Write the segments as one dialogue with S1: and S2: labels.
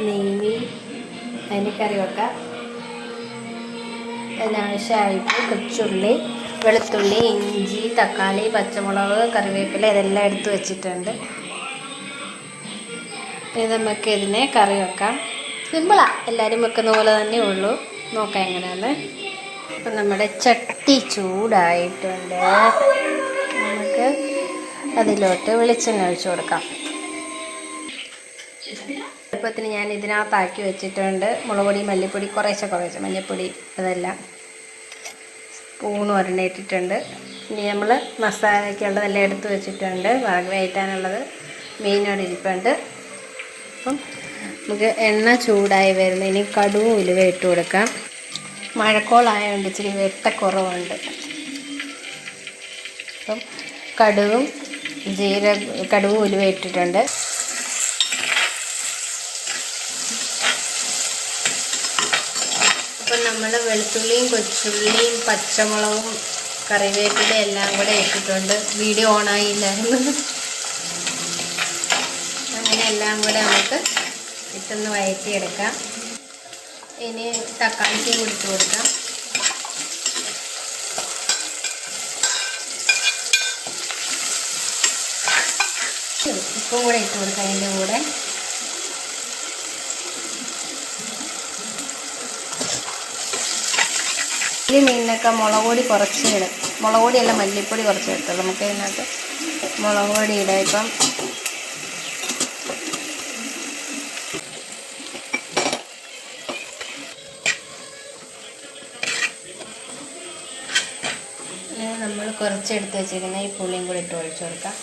S1: നെയ്യ് അതിന് കറി വെക്കാം. അതിനാവശ്യമായിട്ട് കൊച്ചുള്ളി, വെളുത്തുള്ളി, ഇഞ്ചി, തക്കാളി, പച്ചമുളക്, കറിവേപ്പില ഇതെല്ലാം എടുത്ത് വെച്ചിട്ടുണ്ട്. ഇനി നമുക്ക് ഇതിനെ കറി വെക്കാം. സിമ്പിളാണ്, എല്ലാവരും വെക്കുന്ന പോലെ തന്നെ ഉള്ളൂ. നോക്കാം എങ്ങനെയാന്ന്. അപ്പം നമ്മുടെ ചട്ടി ചൂടായിട്ടുണ്ട്. നമുക്ക് അതിലോട്ട് വെളിച്ചെണ്ണ ഒഴിച്ചു കൊടുക്കാം. എളുപ്പത്തിന് ഞാൻ ഇതിനകത്താക്കി വെച്ചിട്ടുണ്ട് മുളക് പൊടി, മല്ലിപ്പൊടി, കുറേശ്ശെ മഞ്ഞൾപ്പൊടി അതെല്ലാം സ്പൂൺ ഒരെണ്ണം ഇട്ടിട്ടുണ്ട്. ഇനി നമ്മൾ മസാലയ്ക്കുള്ളതെല്ലാം എടുത്ത് വെച്ചിട്ടുണ്ട്. വറക് വയറ്റാനുള്ളത് മീനോട് ഇരിപ്പുണ്ട്. അപ്പം നമുക്ക് എണ്ണ ചൂടായി വരുന്നത്. ഇനി കടുവും ഉലുവ ഇട്ട് കൊടുക്കാം. മഴക്കോളായതുകൊണ്ട് ഇച്ചിരി വെട്ടക്കുറവുണ്ട്. അപ്പം കടുവും ഉലുവ ഇട്ടിട്ടുണ്ട്. അപ്പം നമ്മൾ വെളുത്തുള്ളിയും കൊച്ചുള്ളിയും പച്ചമുളകും കറിവേപ്പില എല്ലാം കൂടെ ഇട്ടിട്ടുണ്ട്. വീഡിയോ ഓണായില്ലായിരുന്നു. അങ്ങനെ എല്ലാം കൂടെ നമുക്ക് ഇട്ടൊന്ന് വഴറ്റിയെടുക്കാം. ഇനി തക്കാളിക്ക് കൊടുത്തു കൊടുക്കാം. ഉപ്പും കൂടെ ഇട്ട് കൊടുക്കാം. അതിൻ്റെ കൂടെ ഈ മീനിനൊക്കെ മുളക് പൊടി കുറച്ച് ഇടും. മുളക് പൊടിയല്ല, മല്ലിപ്പൊടി കുറച്ച് ഇട്ടുള്ളൂ. നമുക്ക് ഇതിനകത്ത് മുളക് പൊടി ഇടാം. ഇപ്പം നമ്മൾ കുറച്ചെടുത്ത് വെച്ചിരിക്കുന്ന ഈ പുളിയും കൂടി ഇട്ട് ഒഴിച്ചു കൊടുക്കാം.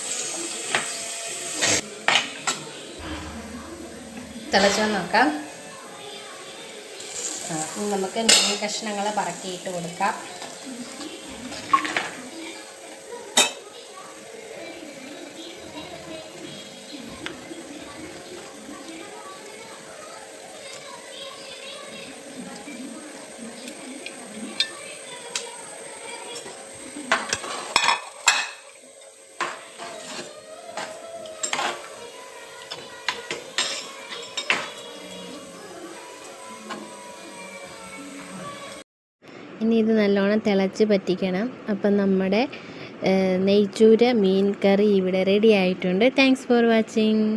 S1: തിളച്ചു നോക്കാം. നമുക്ക് മീൻ കഷ്ണങ്ങൾ പറക്കിയിട്ട് കൊടുക്കാം. ഇനി ഇത് നല്ലോണം തിളച്ച് പറ്റിക്കണം. അപ്പം നമ്മുടെ നെയ്ച്ചൂര മീൻ കറി ഇവിടെ റെഡി ആയിട്ടുണ്ട്. Thanks for watching.